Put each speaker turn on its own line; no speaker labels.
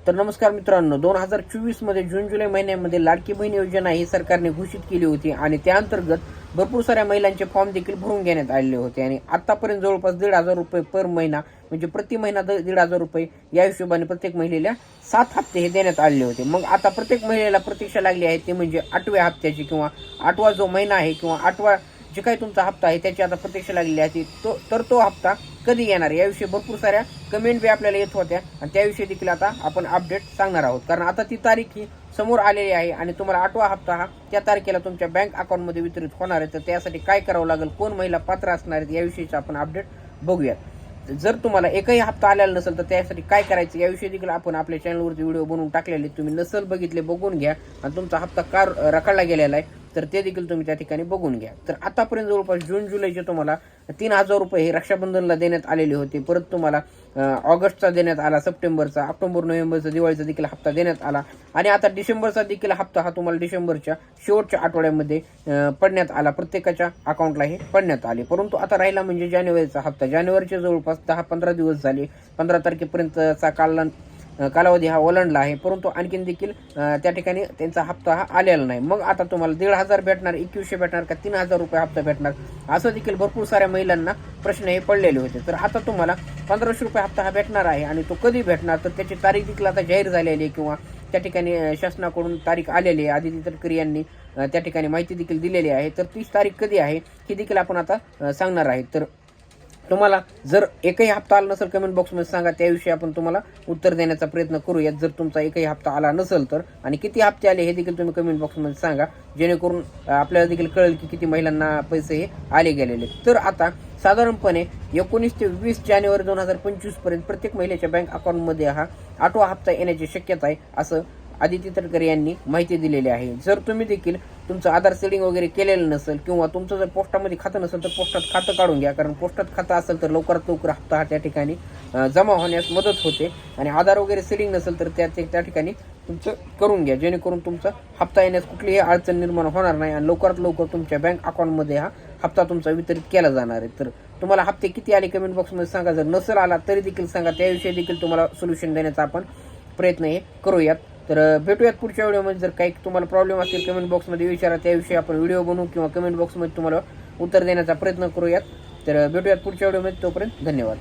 तर नमस्कार मित्रांनो, 2024 मध्ये जून जुलै महिन्यामध्ये लाडकी बहीण योजना ही सरकारने घोषित केली होती आणि त्या अंतर्गत भरपूर साऱ्या महिलांचे फॉर्म देखील भरून घेण्यात आलेले होते आणि आतापर्यंत जवळपास 1,500 रुपये पर महिना म्हणजे प्रति महिना 1,500 रुपये या हिशोबाने प्रत्येक महिलेला 7 हप्ते हे देण्यात आलेले होते। मग आता प्रत्येक महिलेला प्रतीक्षा लागली आहे ते म्हणजे 8व्या हप्त्याची किंवा 8वा जो महिना आहे किंवा 8वा जे काही तुमचा हप्ता आहे त्याची आता प्रतीक्षा लागलेली आहे तो हप्ता कधी येणार याविषयी भरपूर साऱ्या कमेंट बी आपल्याला येत होत्या आणि त्याविषयी देखील आता आपण अपडेट सांगणार आहोत। कारण आता ती तारीख ही समोर आलेली आहे आणि तुम्हाला 8वा हप्ता हा त्या तारखेला तुमच्या बँक अकाउंटमध्ये वितरित होणार आहे। तर त्यासाठी काय करावं लागेल, कोण महिला पात्र असणार आहेत याविषयीचं आपण अपडेट बघूयात। जर तुम्हाला एकही हप्ता आलेला नसेल तर त्यासाठी काय करायचं याविषयी देखील आपण आपल्या चॅनलवरती व्हिडिओ बनवून टाकलेले, तुम्ही नसेल बघितले बघून घ्या आणि तुमचा हप्ता का रखडला गेलेला आहे तर ते देखील तुम्ही त्या ठिकाणी बघून घ्या। तर आतापर्यंत जवळपास जून जुलैचे तुम्हाला 3,000 रुपये हे रक्षाबंधनला देण्यात आलेले होते। परत तुम्हाला ऑगस्टचा देण्यात आला, सप्टेंबरचा, ऑक्टोबर नोव्हेंबरचा दिवाळीचा देखील हप्ता देण्यात आला आणि आता डिसेंबरचा देखील हप्ता हा तुम्हाला डिसेंबरच्या शेवटच्या आठवड्यामध्ये पडण्यात आला, प्रत्येकाच्या अकाउंटला हे पडण्यात आले। परंतु आता राहिला म्हणजे जानेवारीचा हप्ता। जानेवारीचे जवळपास 10-15 दिवस झाले, 15 तारखेपर्यंतचा कालावधी हा ओलांडला आहे, परंतु आणखीन देखील त्या ठिकाणी त्यांचा हप्ता हा आलेला नाही। मग आता तुम्हाला 1,500 भेटणार, 2100 भेटणार का 3,000 रुपये हप्ता भेटणार, असं देखील भरपूर साऱ्या महिलांना प्रश्न हे पडलेले होते। तर आता तुम्हाला 1,500 रुपये हप्ता हा भेटणार आहे आणि तो कधी भेटणार तर त्याची तारीख देखील आता जाहीर झालेली आहे किंवा त्या ठिकाणी शासनाकडून तारीख आलेली आहे। आदिती तटकरे यांनी त्या ठिकाणी माहिती देखील दिलेली आहे। तर 30 तारीख कधी आहे ही देखील आपण आता सांगणार आहे। तर तुम्हाला जर एकही हप्ता आला नसेल कमेंट बॉक्समध्ये सांगा, त्याविषयी आपण तुम्हाला उत्तर देण्याचा प्रयत्न करूयात। जर तुमचा एकही हप्ता आला नसेल तर आणि किती हप्ते आले हे देखील तुम्ही कमेंट बॉक्समध्ये सांगा, जेणेकरून आपल्याला देखील कळेल की किती महिलांना पैसे हे आले गेलेले। तर आता साधारणपणे 19 ते 20 जानेवारी 2025 पर्यंत प्रत्येक महिलेच्या बँक अकाउंटमध्ये हा 8वा हप्ता येण्याची शक्यता आहे, असं आदिती तटकरे यांनी माहिती दिलेली आहे। जर तुम्ही देखील तुमचं आधार सेडिंग वगैरे केलेलं नसेल किंवा तुमचं जर पोस्टामध्ये खातं नसेल तर पोस्टात खातं काढून घ्या, कारण पोस्टात खातं असेल तर लवकरात लवकर हप्ता हा त्या ठिकाणी जमा होण्यास मदत होते आणि आधार वगैरे सेडिंग नसेल तर त्या ठिकाणी तुमचं करून घ्या, जेणेकरून तुमचा हप्ता येण्यास कुठलीही अडचण निर्माण होणार नाही आणि लवकरात लवकर तुमच्या बँक अकाउंटमध्ये हा हप्ता तुमचा वितरित केला जाणार आहे। तर तुम्हाला हप्ते किती आले कमेंट बॉक्समध्ये सांगा, जर नसेल आला तरी देखील सांगा, त्याविषयी देखील तुम्हाला सोल्युशन देण्याचा आपण प्रयत्न हे करूयात। तर भेटूयात पुढच्या व्हिडिओमध्ये। जर काही तुम्हाला प्रॉब्लेम असतील कमेंट बॉक्समध्ये विचारा, त्याविषयी आपण व्हिडिओ बनवू किंवा कमेंट बॉक्समध्ये तुम्हाला उत्तर देण्याचा प्रयत्न करूयात। तर भेटूयात पुढच्या व्हिडिओमध्ये, तोपर्यंत धन्यवाद।